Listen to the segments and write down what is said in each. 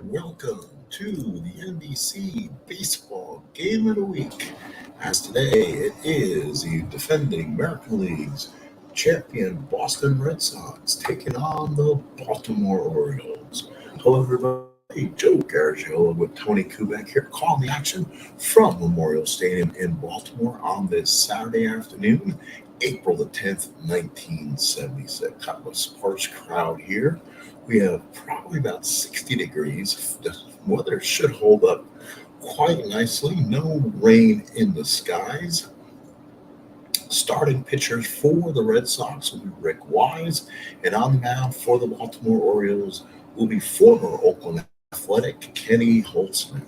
Welcome to the NBC Baseball Game of the Week. As today it is the defending American League's champion Boston Red Sox taking on the Baltimore Orioles. Hello everybody, Joe Garagiola with Tony Kubek here calling the action from Memorial Stadium in Baltimore on this Saturday afternoon, April the 10th, 1976. Kind of a sparse crowd here. We have probably about 60 degrees. The weather should hold up quite nicely. No rain in the skies. Starting pitchers for the Red Sox will be Rick Wise, and on the mound for the Baltimore Orioles will be former Oakland Athletic Kenny Holtzman.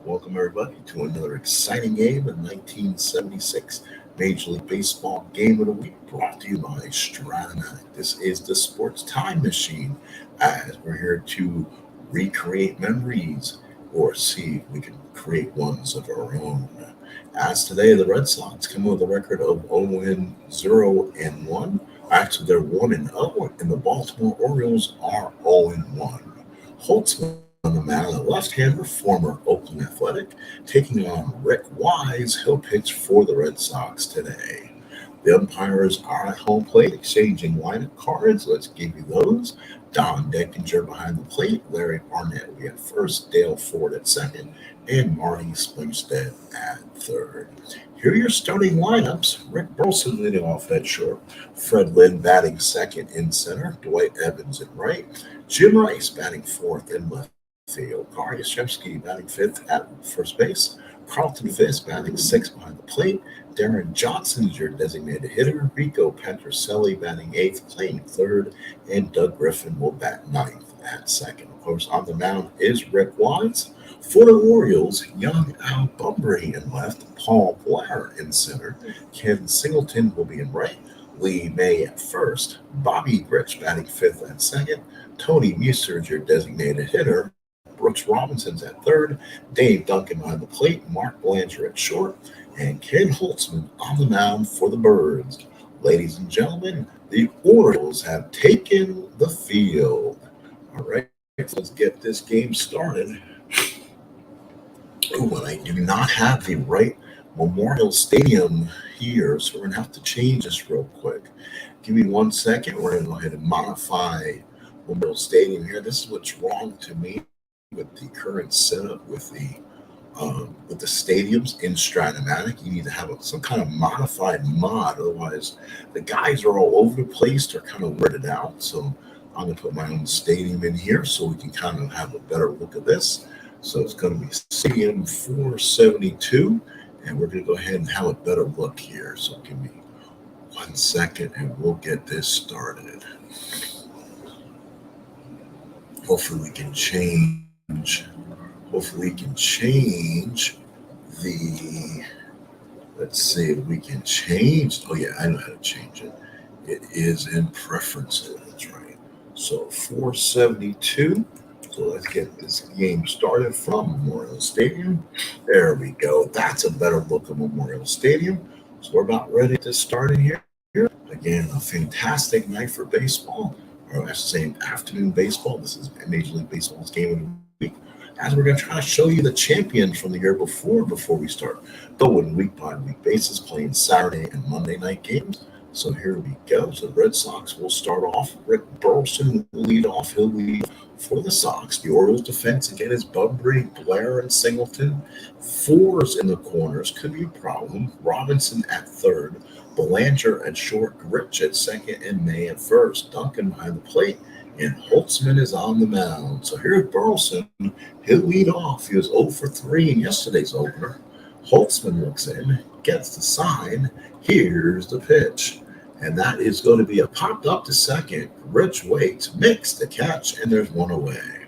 Welcome everybody to another exciting game in 1976 Major League Baseball Game of the Week, brought to you by Stratomatic. This is the Sports Time Machine, as we're here to recreate memories or see if we can create ones of our own. As today, the Red Sox come with a record of 0-1. Actually, they're 1-0, and the Baltimore Orioles are 0-1. Holtzman on the mound, a left-hander, former Oakland Athletic, taking on Rick Wise. He'll pitch for the Red Sox today. The umpires are at home plate exchanging lineup cards. Let's give you those. Don Deckinger behind the plate, Larry Barnett will be at first, Dale Ford at second, and Marty Springstead at third. Here are your starting lineups. Rick Burleson leading off at short, Fred Lynn batting second in center, Dwight Evans in right, Jim Rice batting fourth in left field, Kari Yashevsky batting fifth at first base, Carlton Fisk batting sixth behind the plate, Darren Johnson is your designated hitter, Rico Petroselli batting eighth, playing third, and Doug Griffin will bat ninth at second. Of course, on the mound is Rick Wise. For the Orioles, young Al Bumbry in left, Paul Blair in center, Ken Singleton will be in right, Lee May at first, Bobby Grich batting fifth at second, Tony Muser is your designated hitter, Brooks Robinson's at third, Dave Duncan behind the plate, Mark Belanger at short, and Ken Holtzman on the mound for the Birds. Ladies and gentlemen, the Orioles have taken the field. All right, let's get this game started. Oh, and I do not have the right Memorial Stadium here, so we're going to have to change this real quick. Give me 1 second. We're going to go ahead and modify Memorial Stadium here. This is what's wrong to me with the current setup with the stadiums in Stratomatic. You need to have some kind of modified mod, otherwise the guys are all over the place. They're kind of weirded out. So I'm going to put my own stadium in here so we can kind of have a better look at this. So it's going to be Stadium 472, and we're going to go ahead and have a better look here. So give me 1 second, and we'll get this started. Hopefully we can change the, let's see if we can change. Oh yeah, I know how to change it. It is in preferences, that's right. So 472. So let's get this game started from Memorial Stadium. There we go. That's a better look of Memorial Stadium. So we're about ready to start in here. Again, a fantastic night for baseball, or I should say afternoon baseball. This is Major League Baseball's Game of the Week, as we're going to try to show you the champions from the year before we start going week by week basis, playing Saturday and Monday night games. So here we go. So the Red Sox will start off. Rick Burleson will lead off. He'll lead for the Sox. The Orioles defense again is Bumbry, Blair, and Singleton. Fours in the corners could be a problem. Robinson at third, Belanger at short, Grich at second, and May at first. Duncan behind the plate, and Holtzman is on the mound. So here's Burleson. He'll lead off. He was 0 for 3 in yesterday's opener. Holtzman looks in, gets the sign. Here's the pitch. And that is going to be a popped up to second. Rich waits, makes the catch, and there's one away.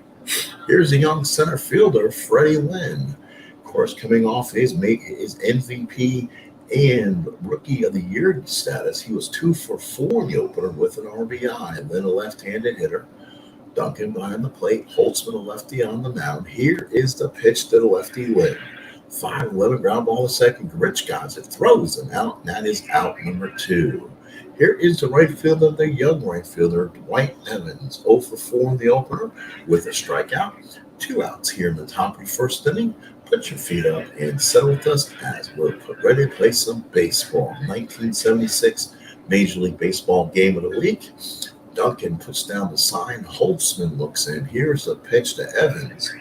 Here's a young center fielder, Freddie Lynn. Of course, coming off his MVP and Rookie of the Year status. He was 2 for 4 in the opener with an RBI, and then a left-handed hitter. Duncan behind the plate, Holtzman a lefty on the mound. Here is the pitch to the lefty Lynn. 5-11 ground ball to second. Grich got it, throws him out, and that is out number 2. Here is the right fielder, the young right fielder, Dwight Evans, 0 for 4 in the opener with a strikeout. 2 outs here in the top of the first inning. Put your feet up and settle with us as we're ready to play some baseball. 1976 Major League Baseball Game of the Week. Duncan puts down the sign. Holtzman looks in. Here's a pitch to Evans.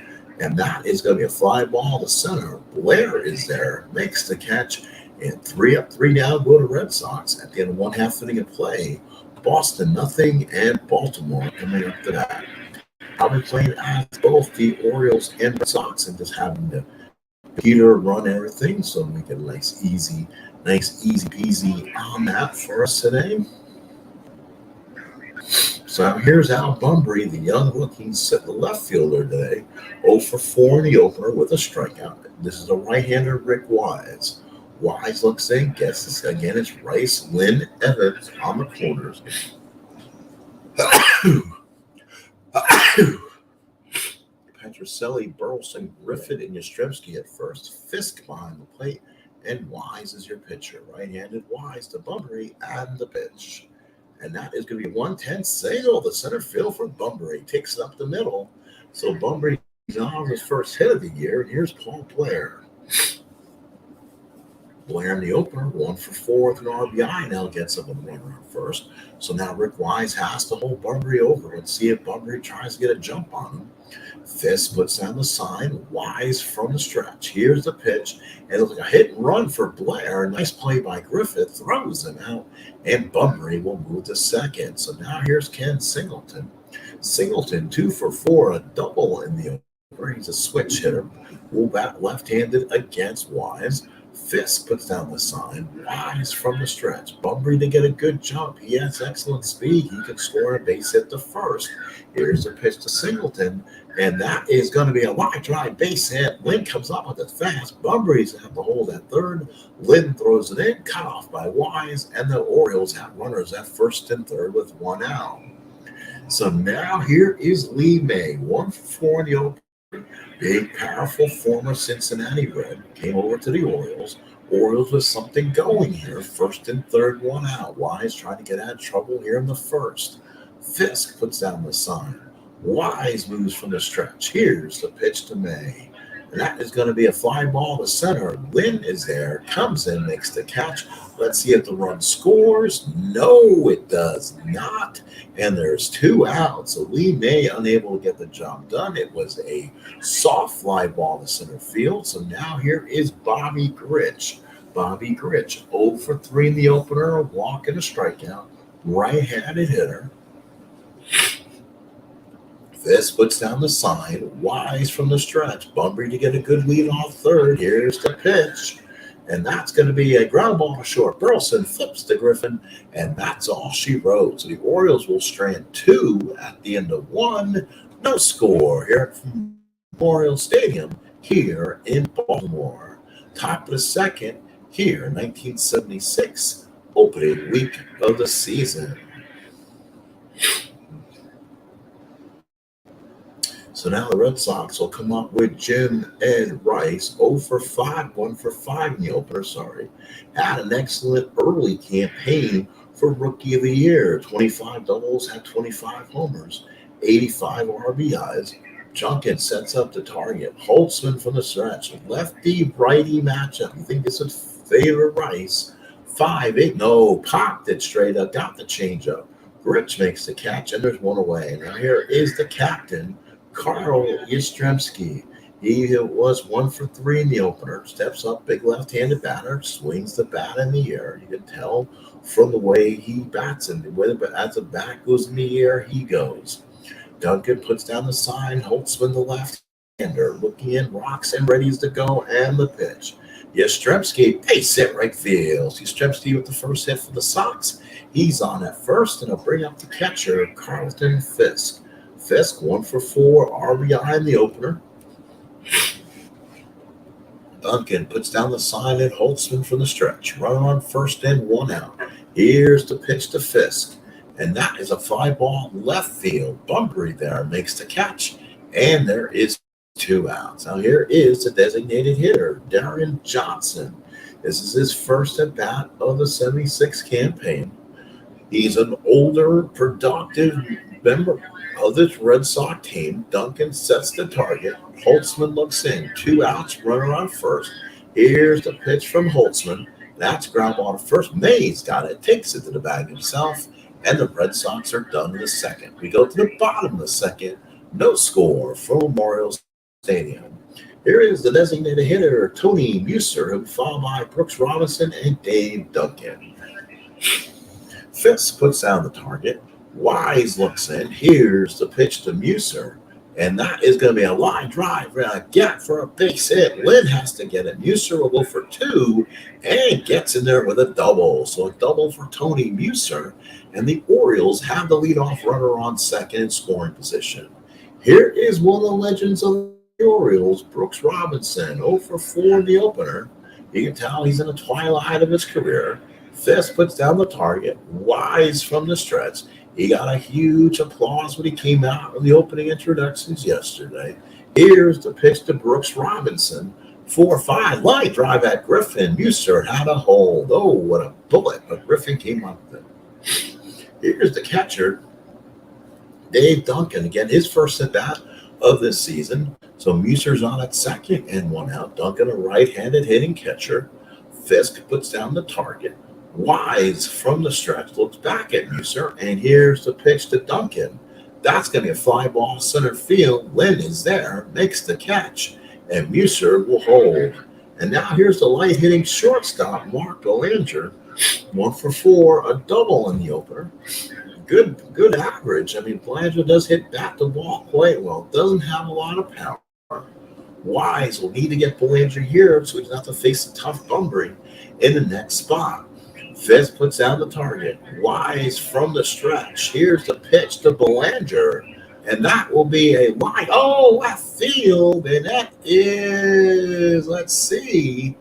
And that is going to be a fly ball to center. Blair is there, makes the catch, and 3 up, 3 down go to Red Sox at the end of one half inning of play. Boston nothing, and Baltimore coming up to that. I'll be playing as both the Orioles and Red Sox and just having to Peter run everything, so we get a nice easy peasy on that for us today. So here's Al Bunbury, the young-looking left fielder today, 0 for 4 in the opener with a strikeout. This is a right-hander, Rick Wise. Wise looks in, gets this again. It's Rice, Lynn, Evans on the corners. Petroselli, Burleson, Griffin, and Yastrzemski at first. Fisk behind the plate, and Wise is your pitcher. Right-handed Wise to Bunbury and the pitch. And that is going to be 110 single. The center field for Bunbury takes it up the middle. So Bunbury is on his first hit of the year. And here's Paul Blair. Blair in the opener, 1 for 4 with an RBI. Now gets up and runner on first. So now Rick Wise has to hold Bunbury over. Let's see if Bunbury tries to get a jump on him. Fisk puts down the sign. Wise from the stretch. Here's the pitch. And it looks like a hit and run for Blair. Nice play by Griffith. Throws him out. And Bunbury will move to second. So now here's Ken Singleton. Singleton, 2 for 4. A double in the opener. He's a switch hitter. Will bat left-handed against Wise. Fisk puts down the sign. Wise from the stretch. Bunbury to get a good jump. He has excellent speed. He can score a base hit to first. Here's the pitch to Singleton. And that is going to be a line drive base hit. Lynn comes up with it fast. Bunbury's going to have to hold at third. Lynn throws it in, cut off by Wise. And the Orioles have runners at first and third with 1 out. So now here is Lee May. 1 for 4 in the open. Big, powerful former Cincinnati Red came over to the Orioles. Orioles with something going here. First and third, 1 out. Wise trying to get out of trouble here in the first. Fisk puts down the sign. Wise moves from the stretch. Here's the pitch to May. And that is going to be a fly ball to center. Lynn is there, comes in, makes the catch. Let's see if the run scores. No, it does not. And there's 2 outs. So Lee May unable to get the job done. It was a soft fly ball to center field. So now here is Bobby Grich. Bobby Grich, 0 for 3 in the opener, a walk and a strikeout. Right-handed hitter. Fisk puts down the sign. Wise from the stretch. Bunbury to get a good lead off third. Here's the pitch. And that's going to be a ground ball to short. Burleson flips to Griffin, and that's all she wrote. So the Orioles will strand 2 at the end of 1. No score here at Memorial Stadium here in Baltimore. Top of the second here in 1976, opening week of the season. So now the Red Sox will come up with Jim Ed Rice, 0 for 5, 1 for 5 in the opener, Had an excellent early campaign for Rookie of the Year. 25 doubles, had 25 homers, 85 RBIs. Junkin sets up the target. Holtzman from the stretch. Lefty-righty matchup. You think this would favor Rice? 5-8. No, popped it straight up, got the changeup. Grich makes the catch, and there's 1 away. Now here is the captain, Carl Yastrzemski. He was 1 for 3 in the opener. Steps up, big left-handed batter, swings the bat in the air. You can tell from the way he bats him. As the bat goes in the air, he goes. Duncan puts down the sign. Holtzman, the left-hander, looking in, rocks and readies to go, and the pitch. Yastrzemski, base hit right field. Yastrzemski with the first hit for the Sox. He's on at first, and he'll bring up the catcher, Carlton Fisk. Fisk, 1 for 4, RBI in the opener. Duncan puts down the sign at Holtzman from the stretch. Runner on first and 1 out. Here's the pitch to Fisk. And that is a fly ball left field. Bunbury there makes the catch. And there is 2 outs. Now here is the designated hitter, Darren Johnson. This is his first at bat of the 76 campaign. He's an older, productive member of this Red Sox team. Duncan sets the target. Holtzman looks in. 2 outs, runner on first. Here's the pitch from Holtzman. That's ground ball to first. Mays got it, takes it to the bag himself, and the Red Sox are done in the second. We go to the bottom of the second. No score from Memorial Stadium. Here is the designated hitter, Tony Muser, who followed by Brooks Robinson and Dave Duncan. Fisk puts down the target. Wise looks in. Here's the pitch to Muser. And that is going to be a line drive. We're going to get for a base hit. Lynn has to get it. Muser will go for 2 and gets in there with a double. So a double for Tony Muser. And the Orioles have the leadoff runner on second in scoring position. Here is one of the legends of the Orioles, Brooks Robinson, 0 for 4 in the opener. You can tell he's in the twilight of his career. Fisk puts down the target. Wise from the stretch. He got a huge applause when he came out in the opening introductions yesterday. Here's the pitch to Brooks Robinson. 4-5, line drive at Griffin. Muser had a hold. Oh, what a bullet. But Griffin came up with it. Here's the catcher, Dave Duncan. Again, his first at bat of this season. So Muser's on at second and 1 out. Duncan, a right-handed hitting catcher. Fisk puts down the target. Wise from the stretch looks back at Muser, and here's the pitch to Duncan. That's going to be a fly ball center field. Lynn is there, makes the catch, and Muser will hold. And now here's the light hitting shortstop, Mark Belanger. 1 for 4, a double in the opener. Good average. I mean, Belanger does hit bat the ball quite well. Doesn't have a lot of power. Wise will need to get Belanger here so he doesn't have to face a tough Bunbury in the next spot. Fisk puts down the target. Wise from the stretch. Here's the pitch to Belanger. And that will be a line. Oh, left field. And that is, let's see,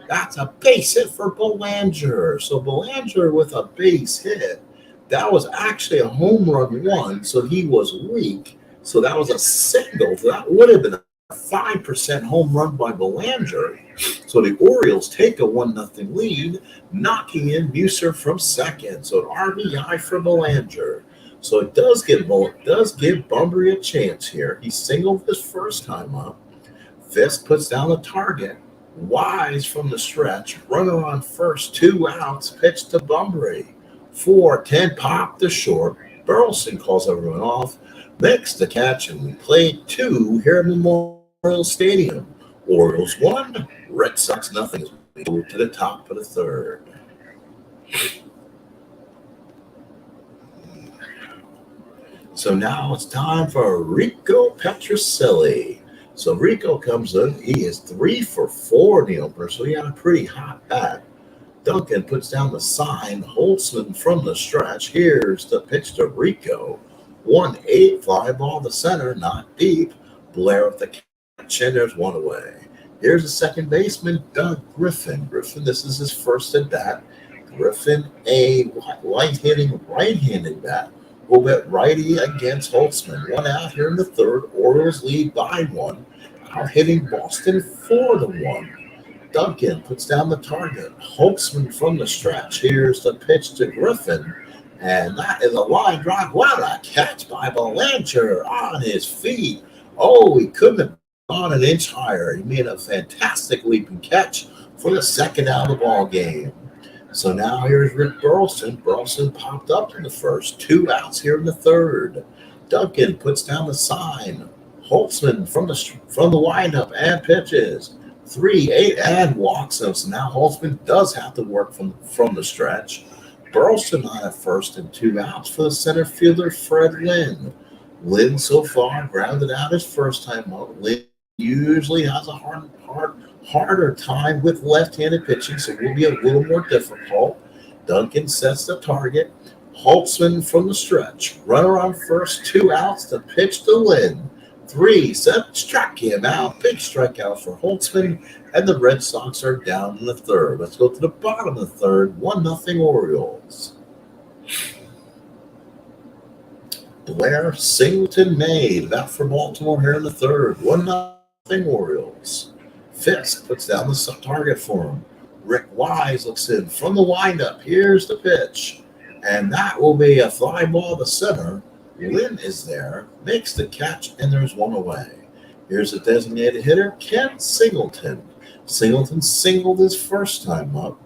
that's a base hit for Belanger. So Belanger with a base hit. That was actually a home run 1. So he was weak. So that was a single. That would have been a 5% home run by Belanger. So the Orioles take a 1-0 lead, knocking in Muser from second. So an RBI for Belanger. So it does give Bunbury a chance here. He singled his first time up. Fisk puts down the target. Wise from the stretch. Runner on first, 2 outs. Pitch to Bunbury. 4-10 pop to short. Burleson calls everyone off. Makes the catch, and we played 2 here in Memorial Stadium. Orioles 1, Red Sox nothing. We go to the top of the third. So now it's time for Rico Petrocelli. So Rico comes in. He is 3 for 4 in the opener, so he had a pretty hot bat. Duncan puts down the sign. Holtzman from the stretch. Here's the pitch to Rico. 1-8, fly ball to center, not deep. Blair with the catch, and there's 1 away. Here's the second baseman, Doug Griffin. This is his first at bat. Griffin, a light-hitting right-handed bat, will bet righty against Holtzman. 1 out here in the third. Orioles lead by 1. Out hitting Boston 4-1. Duncan puts down the target. Holtzman from the stretch. Here's the pitch to Griffin. And that is a line drive. What a catch by Belanger on his feet. Oh, he couldn't have gone an inch higher. He made a fantastic leaping catch for the second out of the ball game. So now here's Rick Burleson. Burleson popped up in the first. 2 outs here in the third. Duncan puts down the sign. Holtzman from the windup and pitches. 3-8 and walks him. So now Holtzman does have to work from the stretch. Burleson on at first and 2 outs for the center fielder, Fred Lynn. Lynn so far grounded out his first time out. Lynn usually has a harder time with left-handed pitching, so it will be a little more difficult. Duncan sets the target. Holtzman from the stretch. Runner on first, 2 outs to pitch to Lynn. 3-7, struck him out. Big strikeout for Holtzman, and the Red Sox are down in the third. Let's go to the bottom of the third. 1-0 Orioles. Blair Singleton made out for Baltimore here in the third. 1-0 Orioles. Fisk puts down the target for him. Rick Wise looks in from the windup. Here's the pitch. and that will be a fly ball to center. Lynn is there, makes the catch, and there's one away. Here's the designated hitter, Ken Singleton. Singleton singled his first time up.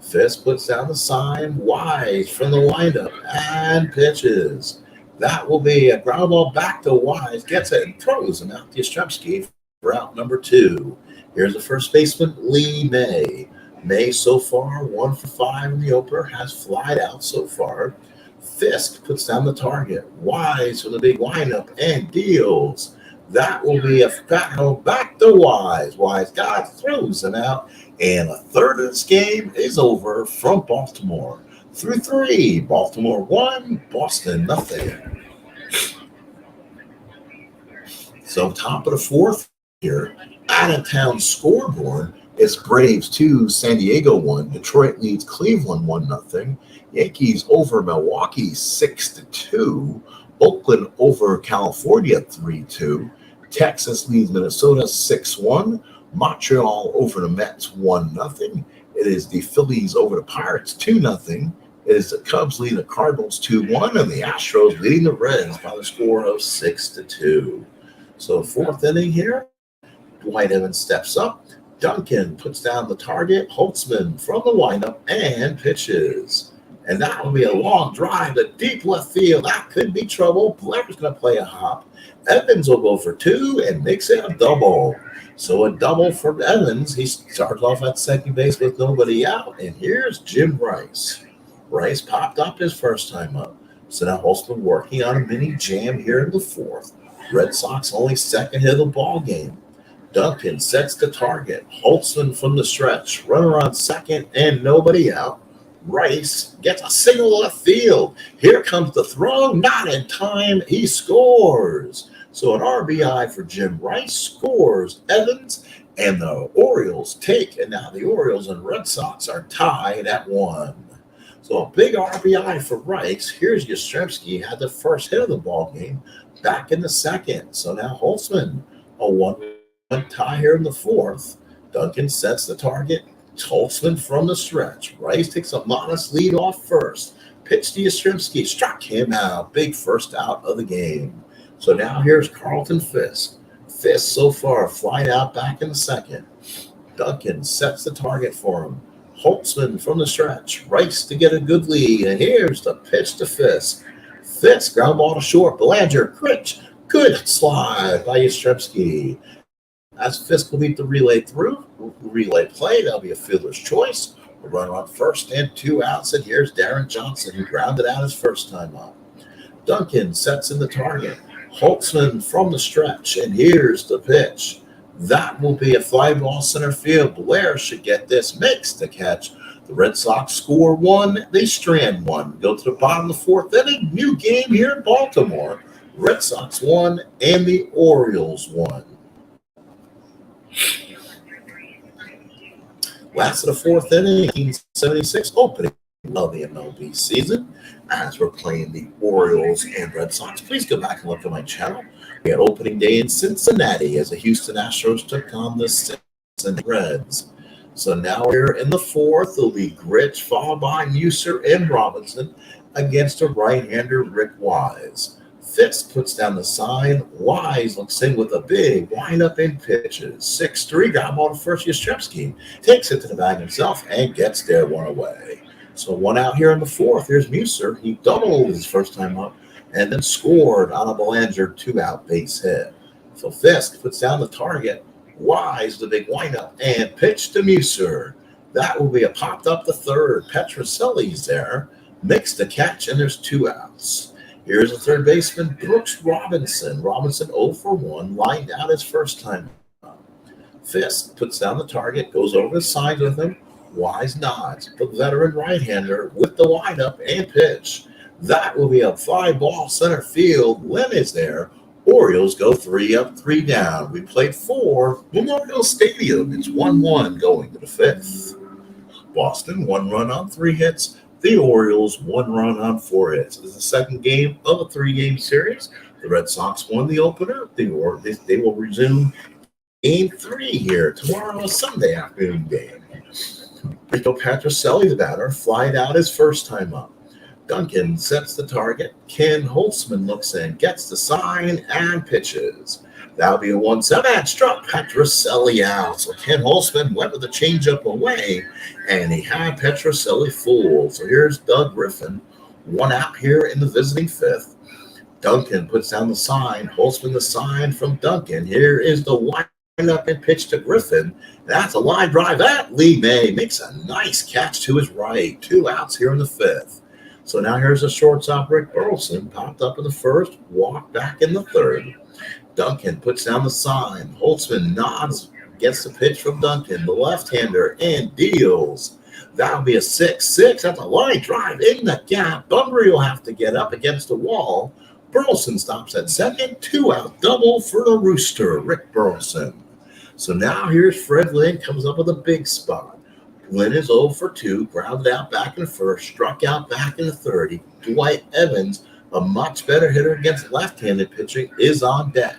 Fisk puts down the sign, Wise from the windup, and pitches. That will be a ground ball back to Wise, gets it and throws him out to Yastrzemski for out number 2. Here's the first baseman, Lee May. May so far, 1 for 5 in the opener, has flied out so far. Fisk puts down the target. Wise from the big windup and deals. That will be a foul back to Wise. Wise throws him out, and a third of this game is over from Baltimore. Through 3, Baltimore 1, Boston nothing. So top of the 4th here, out-of-town scoreboard. It's Braves 2, San Diego 1. Detroit leads Cleveland 1-0. Yankees over Milwaukee 6-2. Oakland over California 3-2. Texas leads Minnesota 6-1. Montreal over the Mets 1-0. It is the Phillies over the Pirates 2-0. It is the Cubs leading the Cardinals 2-1, and the Astros leading the Reds by the score of 6-2. So 4th inning here. Dwight Evans steps up. Duncan puts down the target. Holtzman from the windup and pitches. And that will be a long drive to deep left field. That could be trouble. Blair's going to play a hop. Evans will go for 2 and makes it a double. So a double for Evans. He starts off at second base with nobody out. And here's Jim Rice. Rice popped up his first time up. So now Holtzman working on a mini jam here in the 4th. Red Sox only second hit of the ball game. Duncan sets the target. Holtzman from the stretch. Runner on second and nobody out. Rice gets a single left field. Here comes the throw. Not in time. He scores. So an RBI for Jim Rice, scores Evans, and the Orioles take. And now the Orioles and Red Sox are tied at 1. So a big RBI for Rice. Here's Yastrzemski, had the first hit of the ball game back in the 2nd. So now Holtzman, a 1 tie here in the 4th. Duncan sets the target. Holtzman from the stretch. Rice takes a modest lead off first. Pitch to Yastrzemski. Struck him out. Big first out of the game. So now here's Carlton Fisk. Fisk so far flying out back in the 2nd. Duncan sets the target for him. Holtzman from the stretch. Rice to get a good lead. And here's the pitch to Fisk. Fisk ground ball to short. Belanger. Good slide by Yastrzemski. As Fisk will beat the relay play, that'll be a fielder's choice. A runner on first and 2 outs, and here's Darren Johnson, who grounded out his first time up. Duncan sets in the target. Holtzman from the stretch, and here's the pitch. That will be a fly ball center field. Blair should get this, makes the catch. The Red Sox score 1, they strand 1. Go to the bottom of the 4th inning, new game here in Baltimore. Red Sox 1 and the Orioles 1. Last of the 4th inning, 1976 opening of the MLB season. As we're playing the Orioles and Red Sox, please go back and look at my channel. We had opening day in Cincinnati as the Houston Astros took on the Cincinnati Reds. So now we're in the 4th. It'll be Grich followed by Muser and Robinson against a right-hander, Rick Wise. Fisk puts down the sign. Wise looks in with a big windup and pitches. 6-3, ground ball to first. Yastrzemski takes it to the bag himself and gets there 1 away. So 1 out here in the 4th. Here's Muser. He doubled his first time up and then scored on a Belanger 2-out base hit. So Fisk puts down the target. Wise, the big windup, and pitch to Muser. That will be a popped up the 3rd. Petrocelli's there. Makes the catch, and there's 2 outs. Here's the third baseman, Brooks Robinson. Robinson 0 for 1, lined out his first time. Fisk puts down the target, goes over the side with him. Wise nods. The veteran right-hander with the windup and pitch. That will be a fly ball center field. Lynn is there. Orioles go 3 up, 3 down. We played 4. Memorial Stadium. It's 1-1 going to the 5th. Boston, 1 run on 3 hits. The Orioles, 1 run on 4 hits. This is the second game of a 3-game series. The Red Sox won the opener. They will resume Game 3 here tomorrow, a Sunday afternoon game. Rico Petrocelli, the batter, flied out his first time up. Duncan sets the target. Ken Holtzman looks in, gets the sign, and pitches. That'll be a 1-7 and struck Petroselli out. So Ken Holtzman went with the changeup away, and he had Petroselli fooled. So here's Doug Griffin, 1 out here in the visiting fifth. Duncan puts down the sign. Holtzman the sign from Duncan. Here is the windup and pitch to Griffin. That's a line drive at Lee May. Makes a nice catch to his right. 2 outs here in the fifth. So now here's the shortstop, Rick Burleson, popped up in the first, walked back in the third. Duncan puts down the sign. Holtzman nods, gets the pitch from Duncan, the left-hander, and deals. That'll be a 6-6. That's a line drive in the gap. Bunbury will have to get up against the wall. Burleson stops at second. 2-out double for the Rooster, Rick Burleson. So now here's Fred Lynn, comes up with a big spot. Lynn is 0 for 2, grounded out back in the first, struck out back in the third. Dwight Evans, a much better hitter against left-handed pitching, is on deck.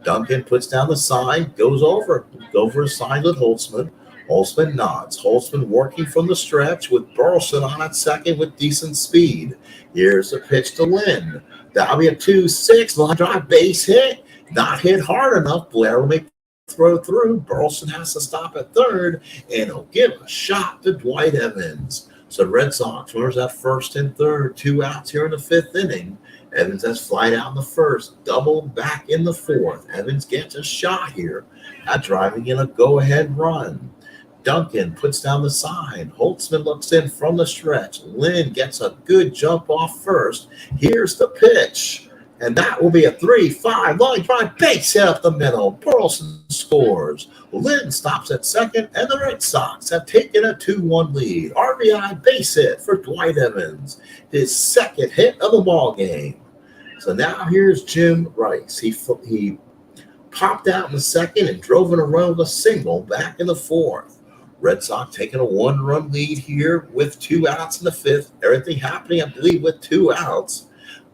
Duncan puts down the sign, goes over a sign with Holtzman. Holtzman nods. Holtzman working from the stretch with Burleson on at second with decent speed. Here's the pitch to Lynn. That'll be a 2-6 line drive base hit. Not hit hard enough. Blair will make throw through. Burleson has to stop at third, and he'll give a shot to Dwight Evans. So Red Sox runners at first and third, 2 outs here in the fifth inning. Evans has flied out in the first, double back in the fourth. Evans gets a shot here at driving in a go-ahead run. Duncan puts down the sign. Holtzman looks in from the stretch. Lynn gets a good jump off first. Here's the pitch. And that will be a 3-5 line drive base hit up the middle. Burleson scores. Lynn stops at second, and the Red Sox have taken a 2-1 lead. RBI base hit for Dwight Evans, his second hit of the ball game. So now here's Jim Rice. He popped out in the second and drove in a run with a single back in the fourth. Red Sox taking a 1-run lead here with 2 outs in the fifth. Everything happening, I believe, with 2 outs.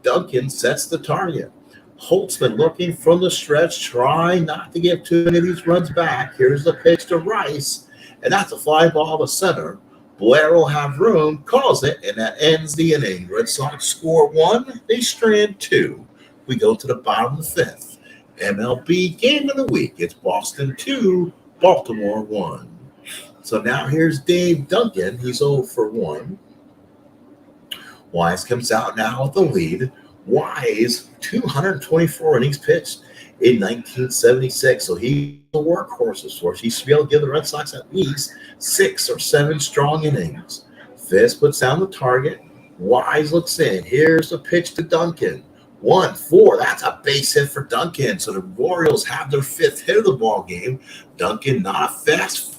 Duncan sets the target. Holtzman looking from the stretch, trying not to give too many of these runs back. Here's the pitch to Rice, and that's a fly ball to center. Blair will have room, calls it, and that ends the inning. Red Sox score 1, they strand 2. We go to the bottom of the fifth. MLB game of the week. It's Boston 2, Baltimore 1. So now here's Dave Duncan. He's 0 for 1. Wise comes out now with the lead. Wise, 224 innings pitched in 1976. So he's a workhorse of sorts. He should be able to give the Red Sox at least 6 or 7 strong innings. Fisk puts down the target. Wise looks in. Here's the pitch to Duncan. 1-4. That's a base hit for Duncan. So the Orioles have their 5th hit of the ball game. Duncan, not a fast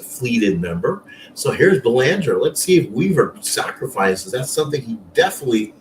fleeted member. So here's Belanger. Let's see if Weaver sacrifices. That's something he definitely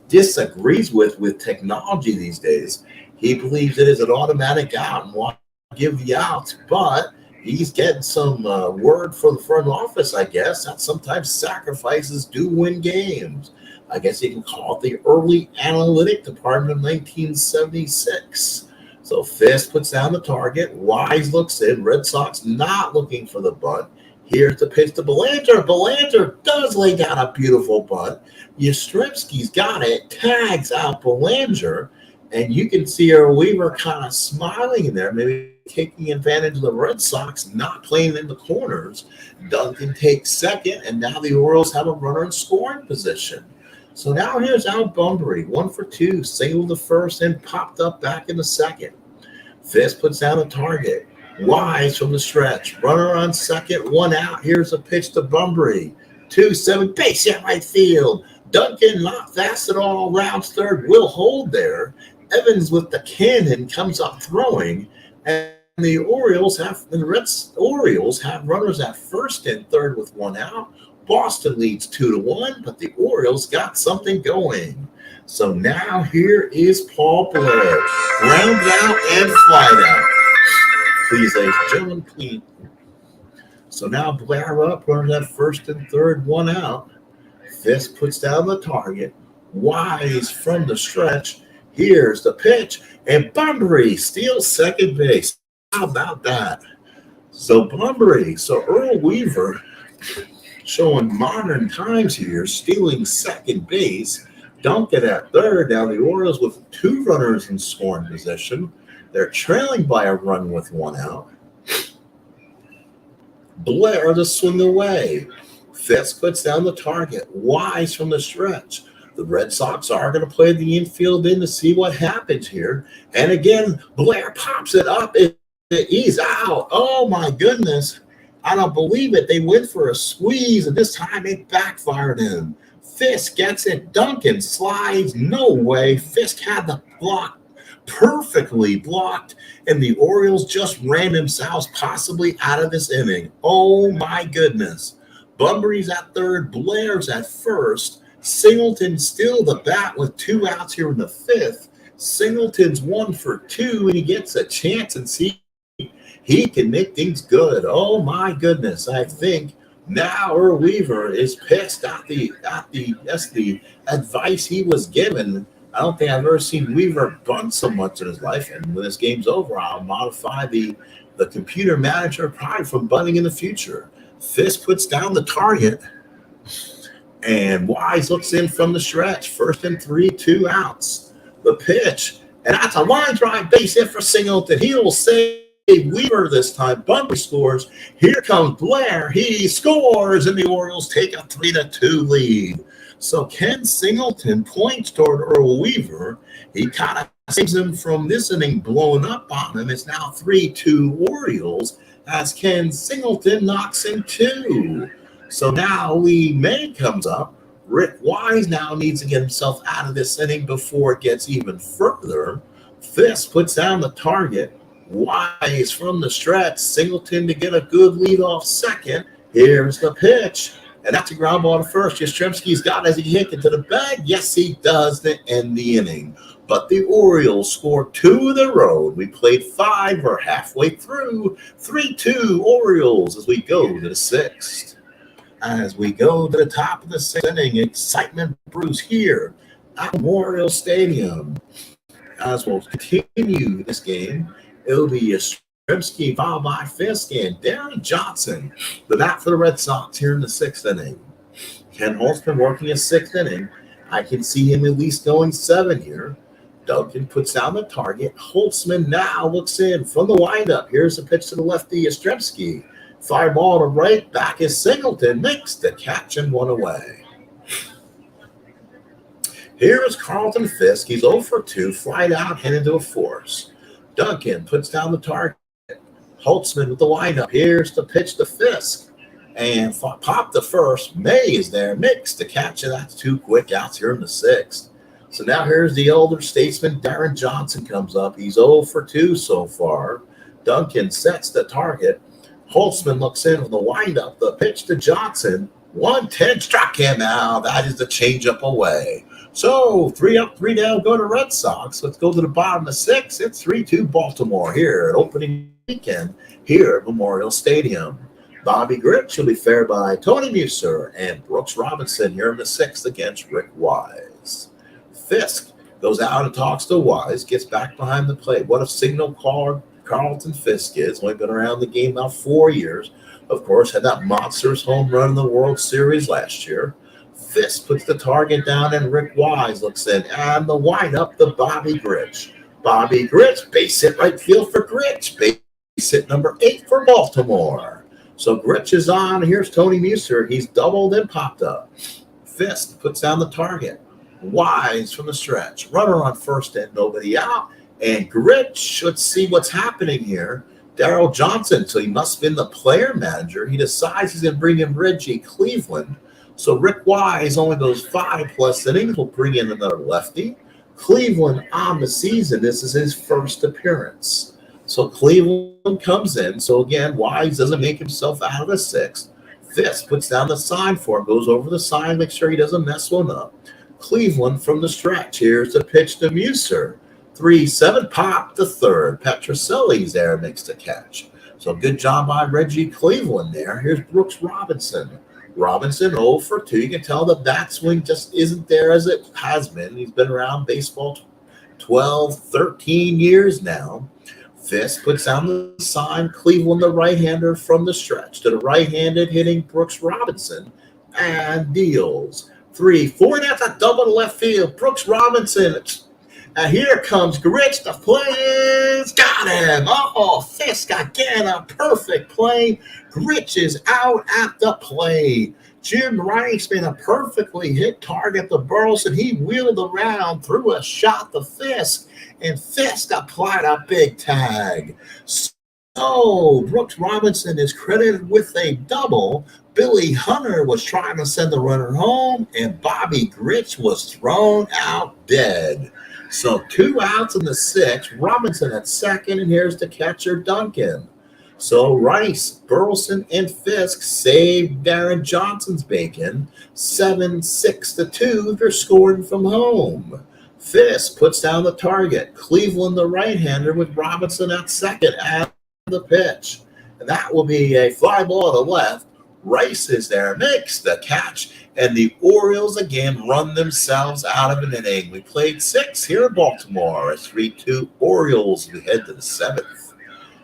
disagrees with technology these days. He believes it is an automatic out and wants to give the outs, but he's getting some word from the front office, I guess, that sometimes sacrifices do win games. I guess you can call it the early analytic department of 1976. So Fisk puts down the target. Wise looks in. Red Sox not looking for the bunt. Here's the pitch to Belanger. Belanger does lay down a beautiful bunt. Yastrzemski's got it. Tags out Belanger. And you can see our Weaver kind of smiling in there, maybe taking advantage of the Red Sox not playing in the corners. Duncan takes second, and now the Orioles have a runner in scoring position. So now here's Al Bunbury, 1 for 2, singled the first and popped up back in the second. Fisk puts down the target. Wise from the stretch. Runner on second, 1 out. Here's a pitch to Bunbury. 2-7, base hit right field. Duncan not fast at all. Rounds third, will hold there. Evans with the cannon comes up throwing, and the Orioles have runners at first and third with 1 out. Boston leads 2-1, but the Orioles got something going. So now here is Paul Blair. Ground out and fly out. Please, ladies and gentlemen, please. So now Blair up, runners at first and third, 1 out. Fisk puts down the target. Wise from the stretch. Here's the pitch, and Bunbury steals second base. How about that? So Bunbury, so Earl Weaver showing modern times here, stealing second base. Duncan at third. Now the Orioles with two runners in scoring position. They're trailing by a run with one out. Blair to swing away. Fisk puts down the target. Wise from the stretch. The Red Sox are going to play the infield in to see what happens here. And again, Blair pops it up. He's out. Oh, my goodness. I don't believe it. They went for a squeeze, and this time it backfired him. Fisk gets it. Duncan slides. No way. Fisk had the block perfectly blocked, and the Orioles just ran themselves possibly out of this inning. Oh, my goodness. Bunbury's at third. Blair's at first. Singleton still the bat with two outs here in the fifth. Singleton's 1 for 2, and he gets a chance and see he can make things good. Oh my goodness! I think now Earl Weaver is pissed at the advice he was given. I don't think I've ever seen Weaver bunt so much in his life. And when this game's over, I'll modify the computer manager probably from bunting in the future. Fisk puts down the target. And Wise looks in from the stretch. 1st and 3, 2 outs. The pitch. And that's a line drive base hit for Singleton. He will save Weaver this time. Bunbury scores. Here comes Blair. He scores. And the Orioles take a 3-2 lead. So Ken Singleton points toward Earl Weaver. He kind of saves him from this inning blowing up on him. It's now 3-2 Orioles as Ken Singleton knocks in 2. So now Lee May comes up. Rick Wise now needs to get himself out of this inning before it gets even further. Fisk puts down the target. Wise from the stretch. Singleton to get a good lead off second. Here's the pitch. And that's a ground ball to first. Yastrzemski's got as he hit into the bag. Yes, he does to end the inning. But the Orioles score 2 in a row. We played 5. We're halfway through. 3-2 Orioles as we go to the 6th. As we go to the top of the 6th inning, excitement brews here at Memorial Stadium. As we'll continue this game, it'll be Yastrzemski followed by Fisk and Darren Johnson, the bat for the Red Sox here in the 6th inning. Ken Holtzman working a 6th inning. I can see him at least going 7 here. Duncan puts down the target. Holtzman now looks in from the windup. Here's the pitch to the lefty, Yastrzemski. Fly ball to right, back is Singleton, makes the catch and 1 away. Here is Carlton Fisk. He's 0 for 2, flied out, headed to a force. Duncan puts down the target. Holtzman with the windup. Here's the pitch to Fisk. And pop the first. May is there, makes the catch, and that's 2 quick outs here in the 6th. So now here's the elder statesman, Darren Johnson comes up. He's 0 for 2 so far. Duncan sets the target. Holtzman looks in with the windup. The pitch to Johnson. 1-10 struck him out. That is the changeup away. So 3 up, 3 down, go to Red Sox. Let's go to the bottom of 6. It's 3-2 Baltimore here at opening weekend here at Memorial Stadium. Bobby Grich will be fair by Tony Muser and Brooks Robinson here in the 6th against Rick Wise. Fisk goes out and talks to Wise, gets back behind the plate. What a signal call Carlton Fisk is. Only been around the game now 4 years. Of course, had that monstrous home run in the World Series last year. Fisk puts the target down, and Rick Wise looks in. And the windup to Bobby Grich. Bobby Grich, base hit right field for Grich. Base hit number 8 for Baltimore. So Grich is on. Here's Tony Muser. He's doubled and popped up. Fisk puts down the target. Wise from the stretch. Runner on first and nobody out. And Grich should see what's happening here. Darryl Johnson, so he must have been the player manager. He decides he's going to bring in Reggie Cleveland. So Rick Wise only goes 5+ innings. We'll bring in another lefty. Cleveland on the season. This is his first appearance. So Cleveland comes in. So again, Wise doesn't make himself out of the 6th. Fisk puts down the sign for him, goes over the sign, make sure he doesn't mess one up. Cleveland from the stretch. Here's the pitch to Muser. 3-7 pop to third. Petroselli's there, makes the catch. So good job by Reggie Cleveland there. Here's Brooks Robinson. Robinson 0 for 2. You can tell the bat swing just isn't there as it has been. He's been around baseball 12, 13 years now. Fisk puts down the sign. Cleveland, the right-hander from the stretch to the right-handed hitting Brooks Robinson and deals. 3-4, and that's a double to left field. Brooks Robinson. And here comes Gritch. The plays got him. Oh, Fisk again, a perfect play. Gritch is out at the plate. Jim Rice made a perfectly hit target to Burleson. He wheeled around, threw a shot to Fisk, and Fisk applied a big tag. So Brooks Robinson is credited with a double. Billy Hunter was trying to send the runner home, and Bobby Gritch was thrown out dead. So 2 outs in the 6th. Robinson at second, and here's the catcher, Duncan. So Rice, Burleson, and Fisk saved Darren Johnson's bacon. 7-6-2. They're scoring from home. Fisk puts down the target. Cleveland, the right-hander, with Robinson at second at the pitch. And that will be a fly ball to left. Rice is there, makes the catch, and the Orioles again run themselves out of an inning. We played 6 here in Baltimore. A 3-2 Orioles. We head to the 7th.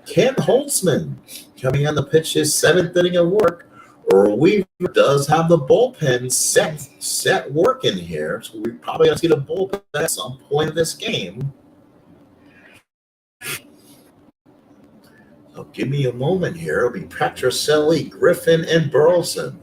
Ken Holtzman coming on the pitch, his 7th inning of work. Earl Weaver does have the bullpen set working here, so we're probably going to see the bullpen at some point of this game. So give me a moment here. It'll be Petrocelli, Griffin, and Burleson.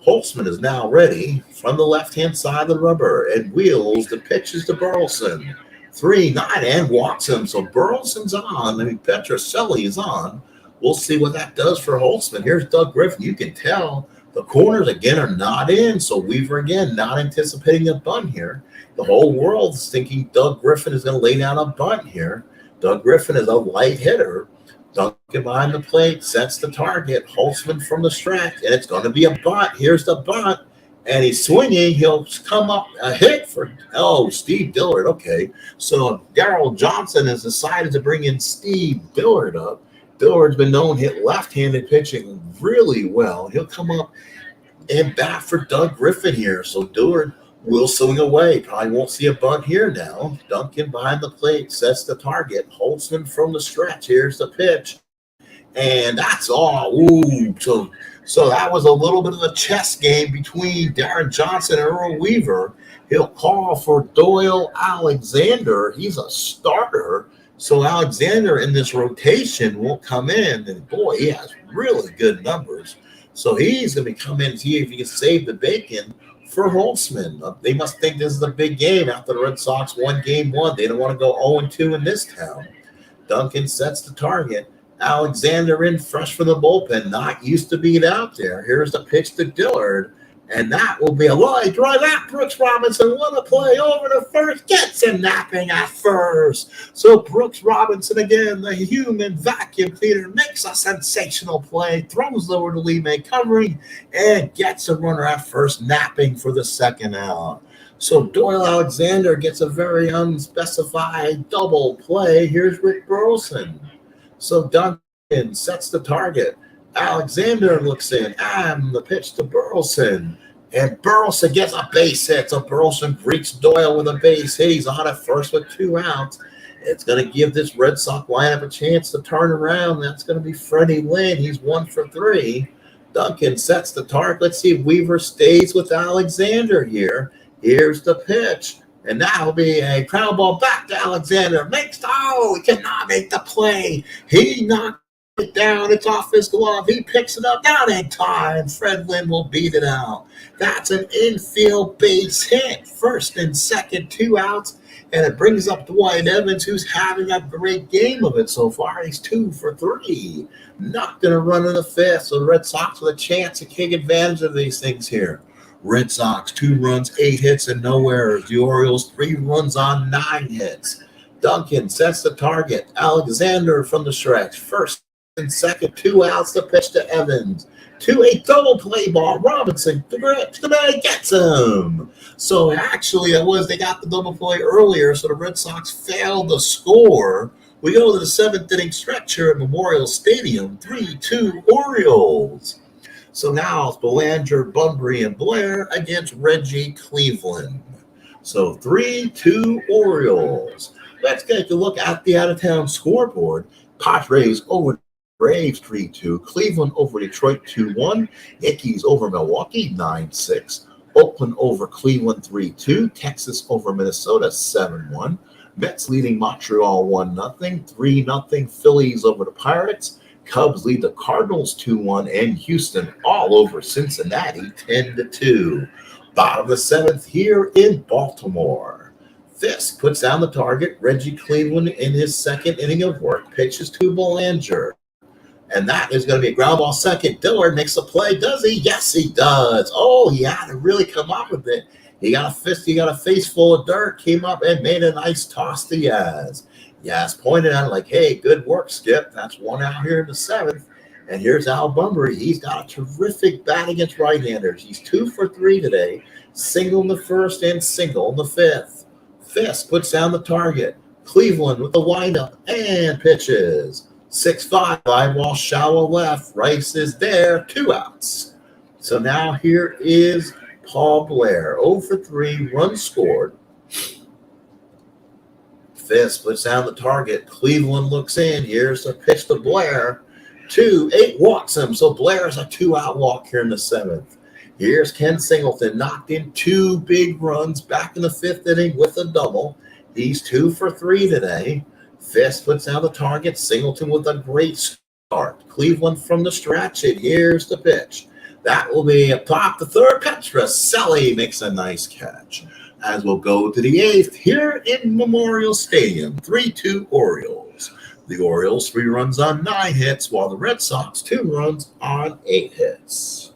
Holtzman is now ready from the left-hand side of the rubber and wheels the pitches to Burleson. 3-9 and walks him. So Burleson's on. Petrocelli is on. We'll see what that does for Holtzman. Here's Doug Griffin. You can tell the corners again are not in. So Weaver again not anticipating a bunt here. The whole world's thinking Doug Griffin is going to lay down a bunt here. Doug Griffin is a light hitter. Duncan behind the plate sets the target. Holtzman from the stretch, and it's going to be a bunt. Here's the bunt. And he's swinging. He'll come up a hit for, Steve Dillard. Okay. So Darryl Johnson has decided to bring in Steve Dillard up. Dillard's been known to hit left-handed pitching really well. He'll come up and bat for Doug Griffin here. So Dillard will swing away. Probably won't see a bunt here now. Duncan behind the plate sets the target. Holtzman from the stretch. Here's the pitch. And that's all. Ooh. So that was a little bit of a chess game between Darren Johnson and Earl Weaver. He'll call for Doyle Alexander. He's a starter. So Alexander in this rotation won't come in. And boy, he has really good numbers. So he's going to come in and see if he can save the bacon for Holtzman. They must think this is a big game after the Red Sox won game 1. They don't want to go 0-2 in this town. Duncan sets the target. Alexander in fresh from the bullpen, not used to being out there. Here's the pitch to Dillard, and that will be a line drive at Brooks Robinson. What a play over to first, gets him napping at first. So Brooks Robinson again, the human vacuum cleaner, makes a sensational play, throws over to Lee May covering, and gets a runner at first, napping for the second out. So Doyle Alexander gets a very unspecified double play. Here's Rick Burleson. So Duncan sets the target. Alexander looks in, and the pitch to Burleson. And Burleson gets a base hit. So Burleson greets Doyle with a base hit. He's on at first with 2 outs. It's going to give this Red Sox lineup a chance to turn around. That's going to be Freddie Lynn. He's 1 for 3. Duncan sets the target. Let's see if Weaver stays with Alexander here. Here's the pitch. And that'll be a ground ball back to Alexander. He cannot make the play. He knocked it down. It's off his glove. He picks it up. Not in time. Fred Lynn will beat it out. That's an infield base hit. First and second, 2 outs. And it brings up Dwight Evans, who's having a great game of it so far. He's 2 for 3. Not going to run in the 5th. So the Red Sox with a chance to take advantage of these things here. Red Sox, 2 runs, 8 hits, and no errors. The Orioles, 3 runs on 9 hits. Duncan sets the target. Alexander from the stretch. First and second, 2 outs. The pitch to Evans. A double play ball. Robinson, the man gets him. So actually, they got the double play earlier, so the Red Sox failed to score. We go to the 7th inning stretch here at Memorial Stadium. 3-2 Orioles. So now it's Belanger, Bunbury, and Blair against Reggie Cleveland. So 3-2 Orioles. Let's take a look at the out-of-town scoreboard. Padres over Braves 3-2. Cleveland over Detroit 2-1. Yankees over Milwaukee 9-6. Oakland over Cleveland 3-2. Texas over Minnesota 7-1. Mets leading Montreal 1-0. 3-0 Phillies over the Pirates. Cubs lead the Cardinals 2-1. And Houston all over Cincinnati 10-2. Bottom of the seventh here in Baltimore. Fisk puts down the target. Reggie Cleveland in his second inning of work pitches to Belanger. And that is going to be a ground ball second. Dillard makes a play. Does he? Yes, he does. Oh, he had to really come up with it. He got a face full of dirt, came up and made a nice toss to Yaz. Yaz pointed out like, hey, good work, Skip. That's one out here in the seventh. And here's Al Bunbury. He's got a terrific bat against right-handers. He's 2 for 3 today. Single in the first and single in the fifth. Fisk puts down the target. Cleveland with the windup and pitches. 6-5, fly ball shallow left. Rice is there, 2 outs. So now here is Paul Blair, 0 for 3, runs scored. Fisk puts down the target. Cleveland looks in. Here's the pitch to Blair. 2-8 walks him. So Blair's a 2-out walk here in the seventh. Here's Ken Singleton, knocked in 2 big runs back in the fifth inning with a double. He's 2 for 3 today. Fisk puts down the target. Singleton with a great start. Cleveland from the stretch. And here's the pitch. That will be a pop to third. Petrocelli makes a nice catch. As we'll go to the eighth here in Memorial Stadium. 3-2 Orioles. The Orioles 3 runs on 9 hits, while the Red Sox 2 runs on 8 hits.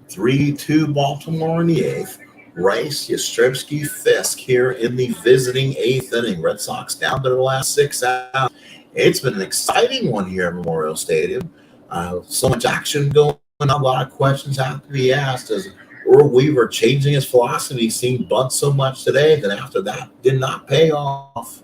(3-2) Baltimore in the eighth. Rice, Yastrzemski, Fisk here in the visiting eighth inning. Red Sox down to the last 6 outs. It's been an exciting one here at Memorial Stadium. So much action going on. A lot of questions have to be asked. As Earl Weaver changing his philosophy, seeing bunt so much today, then after that did not pay off.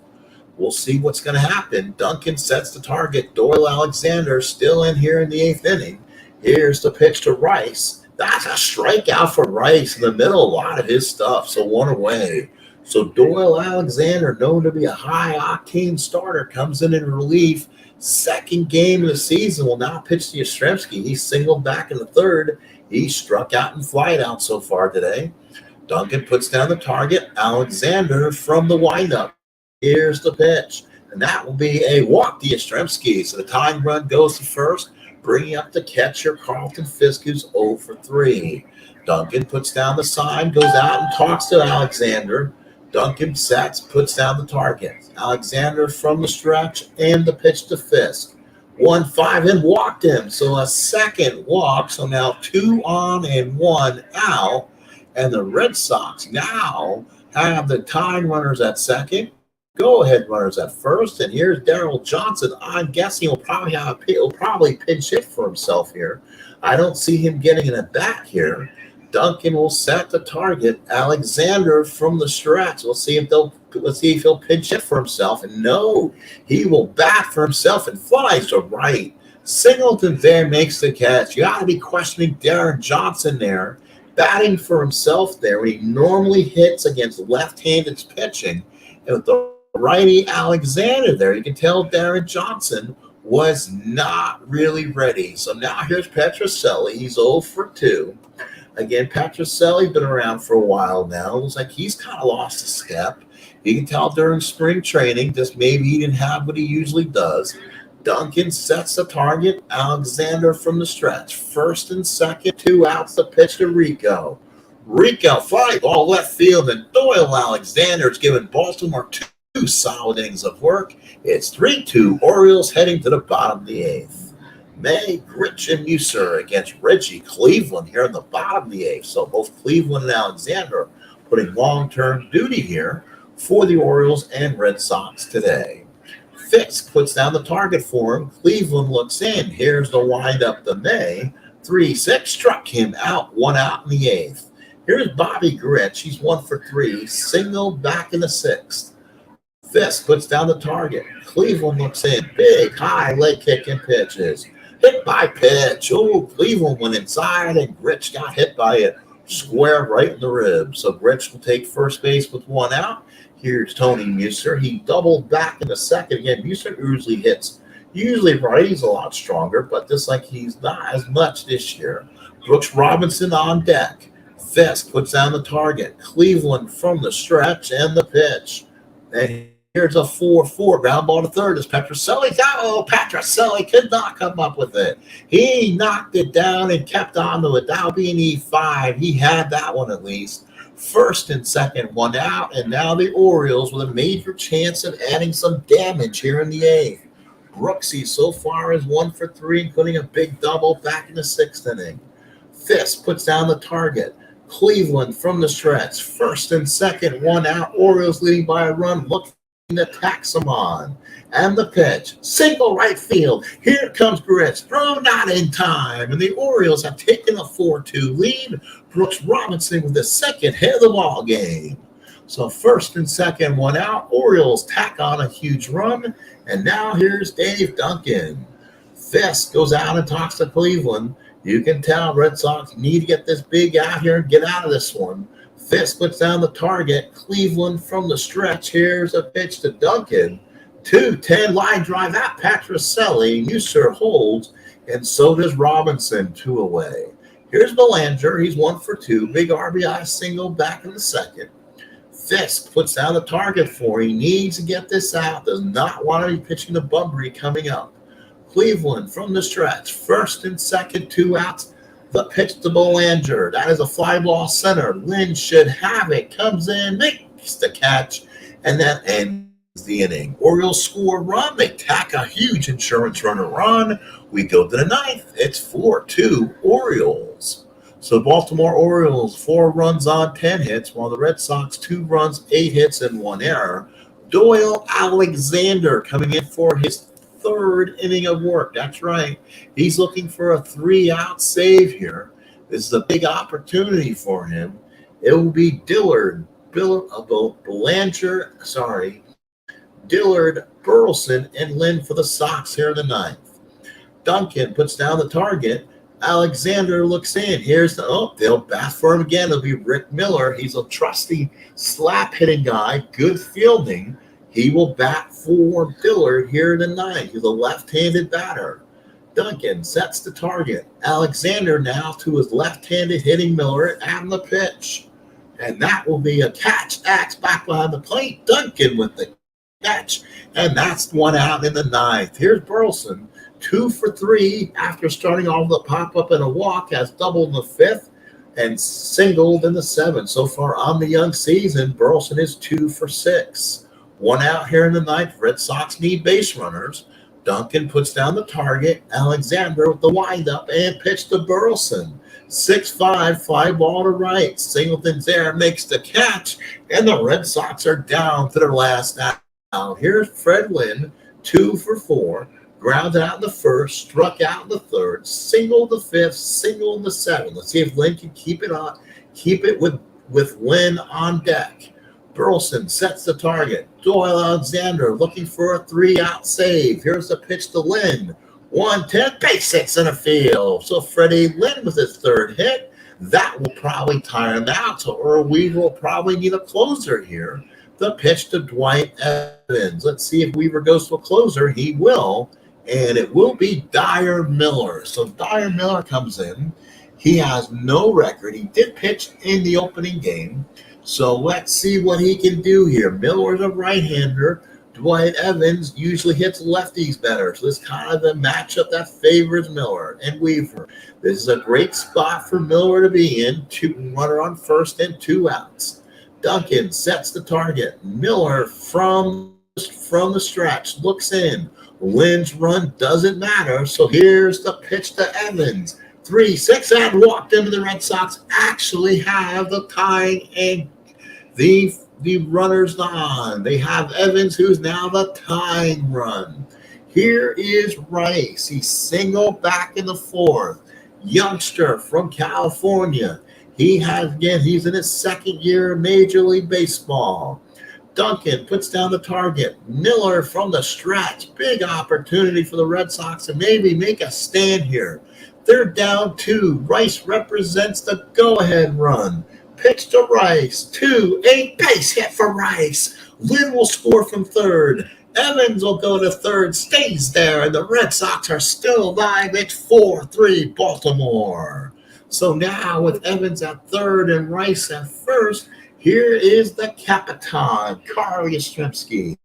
We'll see what's going to happen. Duncan sets the target. Doyle Alexander still in here in the eighth inning. Here's the pitch to Rice. That's a strikeout for Rice in the middle. A lot of his stuff. So 1 away. So Doyle Alexander, known to be a high-octane starter, comes in relief. Second game of the season will now pitch to Yastrzemski. He singled back in the third. He struck out and flied out so far today. Duncan puts down the target. Alexander from the windup. Here's the pitch. And that will be a walk to Yastrzemski. So the tying run goes to first, bringing up the catcher, Carlton Fisk, who's 0 for 3. Duncan puts down the sign, goes out and talks to Alexander. Duncan sets, puts down the target. Alexander from the stretch and the pitch to Fisk. 1-5 and walked him. So a second walk. So now 2 on and 1 out. And the Red Sox now have the tying runners at second. Go-ahead runners at first, and here's Daryl Johnson. I'm guessing he'll probably pinch hit for himself here. I don't see him getting an at-bat here. Duncan will set the target. Alexander from the stretch. Let's see if he'll pinch hit for himself. And no, he will bat for himself and flies to right. Singleton there makes the catch. You got to be questioning Darren Johnson there, batting for himself there when he normally hits against left-handed pitching. And with the righty Alexander there, you can tell Darren Johnson was not really ready. So now here's Petrocelli. He's 0 for 2. Again, Petrocelli been around for a while now. Looks like he's kind of lost a step. You can tell during spring training, just maybe he didn't have what he usually does. Duncan sets the target. Alexander from the stretch. First and second, 2 outs. The pitch to Rico. Rico, fly ball left field, and Doyle Alexander is giving Baltimore 2 solid innings of work. It's 3-2 Orioles heading to the bottom of the eighth. May, Rich, and Musser against Reggie Cleveland here in the bottom of the eighth. So both Cleveland and Alexander putting long-term duty here for the Orioles and Red Sox today. Fisk puts down the target for him. Cleveland looks in. Here's the windup to May. 3-6 struck him out, 1 out in the eighth. Here's Bobby Gritch. He's 1 for 3. Single back in the 6th. Fisk puts down the target. Cleveland looks in. Big, high leg kick and pitches. Hit by pitch. Oh, Cleveland went inside, and Gritch got hit by it square right in the ribs. So Gritch will take first base with 1 out. Here's Tony Muser. He doubled back in the 2nd. Again, Muser usually hits. Usually righty's a lot stronger, but just like he's not as much this year. Brooks Robinson on deck. Fisk puts down the target. Cleveland from the stretch and the pitch. And here's a 4-4. Ground ball to third as Petrocelli. Oh, Petrocelli could not come up with it. He knocked it down and kept on to it. That'll be an E5. He had that one at least. First and second, 1 out. And now the Orioles with a major chance of adding some damage here in the 8th. Brooksy so far is 1 for 3, including a big double back in the 6th inning. Fisk puts down the target. Cleveland from the stretch. First and second, 1 out. Orioles leading by a run. Looking to tax them on. And the pitch. Single right field. Here comes Gritch. Throw not in time. And the Orioles have taken a 4-2 lead. Brooks Robinson with the second hit of the ball game. So first and second, 1 out. Orioles tack on a huge run. And now here's Dave Duncan. Fisk goes out and talks to Cleveland. You can tell Red Sox need to get this big out here and get out of this one. Fisk puts down the target. Cleveland from the stretch. Here's a pitch to Duncan. 2-10 line drive at Petrocelli. Muser holds, and so does Robinson, 2 away. Here's Belanger. He's 1 for 2. Big RBI single back in the 2nd. Fisk puts down the target for him. He needs to get this out. Does not want to be pitching to Bunbury coming up. Cleveland from the stretch. First and second, 2 outs. The pitch to Belanger. That is a fly ball center. Lynn should have it. Comes in, makes the catch, and that ends the inning. Orioles score a run. They tack a huge insurance runner on. We go to the 9th. It's 4-2 Orioles. So Baltimore Orioles, 4 runs on 10 hits, while the Red Sox 2 runs, 8 hits, and 1 error. Doyle Alexander coming in for his 3rd inning of work. That's right. He's looking for a 3-out save here. This is a big opportunity for him. It will be Dillard, Burleson, and Lynn for the Sox here in the 9th. Duncan puts down the target. Alexander looks in. Here's they'll bat for him again. It'll be Rick Miller. He's a trusty slap hitting guy, good fielding. He will bat for Dillard here in the 9th. He's a left-handed batter. Duncan sets the target. Alexander now to his left-handed hitting Miller and the pitch. And that will be a catch. Axe back behind the plate. Duncan with the catch. And that's 1 out in the 9th. Here's Burleson. 2 for 3 after starting off the pop-up and a walk. Has doubled in the 5th and singled in the 7th. So far on the young season, Burleson is 2 for 6. 1 out here in the 9th. Red Sox need base runners. Duncan puts down the target. Alexander with the windup and pitch to Burleson. 6-5, fly ball to right. Singleton's there, makes the catch, and the Red Sox are down to their last out. Here's Fred Lynn, 2 for 4. Grounded out in the 1st, struck out in the 3rd, singled the 5th, singled in the 7th. Let's see if Lynn can keep it with Lynn on deck. Burleson sets the target. Doyle Alexander looking for a 3-out save. Here's the pitch to Lynn. 1-10, base hits in the field. So Freddie Lynn with his 3rd hit. That will probably tire him out. So Earl Weaver will probably need a closer here. The pitch to Dwight Evans. Let's see if Weaver goes to a closer. He will. And it will be Dyer Miller. So Dyer Miller comes in. He has no record. He did pitch in the opening game. So let's see what he can do here. Miller's a right-hander. Dwight Evans usually hits lefties better. So this is kind of a matchup that favors Miller and Weaver. This is a great spot for Miller to be in. Runner on first and 2 outs. Duncan sets the target. Miller from the stretch looks in. Lynn's run doesn't matter. So here's the pitch to Evans. 3-6 and walked into the Red Sox. Actually have the tying and the runners on. They have Evans, who's now the tying run. Here is Rice. He's single back in the 4th. Youngster from California. He's in his second year in Major League Baseball. Duncan puts down the target. Miller from the stretch. Big opportunity for the Red Sox to maybe make a stand here. They're down 2. Rice represents the go-ahead run. Pitch to Rice. 2. A base hit for Rice. Lynn will score from third. Evans will go to third, stays there, and the Red Sox are still alive. It's 4-3 Baltimore. So now with Evans at third and Rice at first, here is the Capitan, Carl Yastrzemski.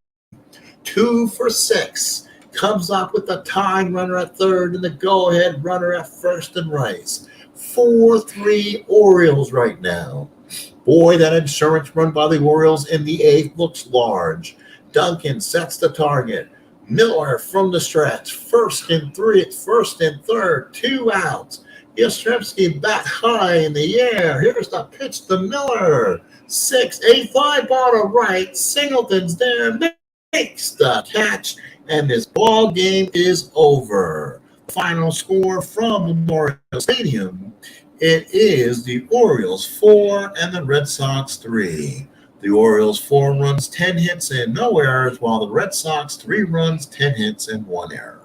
2 for 6. Comes up with the tying runner at third and the go-ahead runner at first and Rice. 4-3 Orioles right now. Boy, that insurance run by the Orioles in the 8th looks large. Duncan sets the target. Miller from the stretch. First and third. 2 outs. Yastrzemski bat high in the air. Here's the pitch to Miller. 6, a fly ball to right. Singleton's there. Makes the catch. And this ball game is over. Final score from Memorial Stadium. It is the Orioles 4 and the Red Sox 3. The Orioles 4 runs, 10 hits, and no errors, while the Red Sox 3 runs, 10 hits, and 1 error.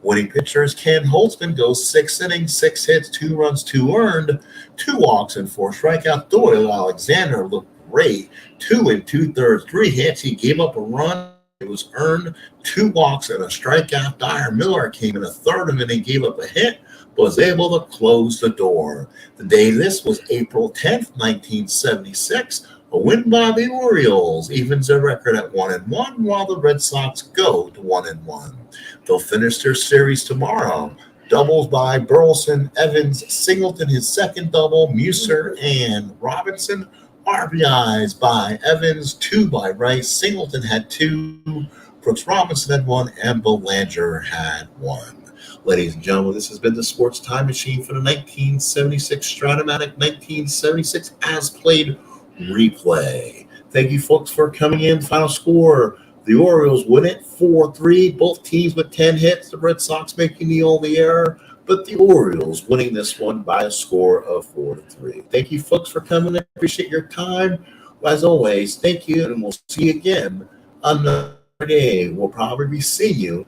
Winning pitchers Ken Holtzman goes 6 innings, 6 hits, 2 runs, 2 earned, 2 walks, and 4 strikeouts. Doyle Alexander looked great. 2 2/3, 3 hits. He gave up a run. It was earned. 2 walks and a strikeout. Dyer Miller came in a third and then he gave up a hit, but was able to close the door. The day this was April 10th, 1976. A win by the Orioles evens their record at 1-1, while the Red Sox go to 1-1. They'll finish their series tomorrow. Doubles by Burleson, Evans, Singleton, his second double, Muser, and Robinson. RBIs by Evans, 2 by Rice. Singleton had 2, Brooks Robinson had 1, and Belanger had 1. Ladies and gentlemen, this has been the Sports Time Machine for the 1976 Stratomatic 1976 as played replay. Thank you, folks, for coming in. Final score: the Orioles win it 4-3. Both teams with 10 hits. The Red Sox making the only error, but the Orioles winning this one by a score of 4-3. Thank you, folks, for coming in. Appreciate your time. As always, thank you, and we'll see you again another day. We'll probably be seeing you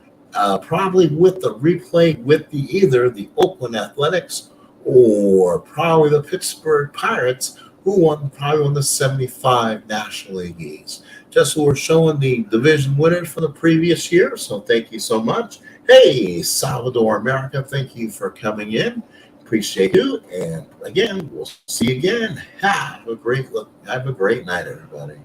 probably with the replay with either the Oakland Athletics or probably the Pittsburgh Pirates, who probably won the 75 National League East. Just who are showing the division winners from the previous year. So thank you so much. Hey, Salvador America, thank you for coming in. Appreciate you. And again, we'll see you again. Have a great night, everybody.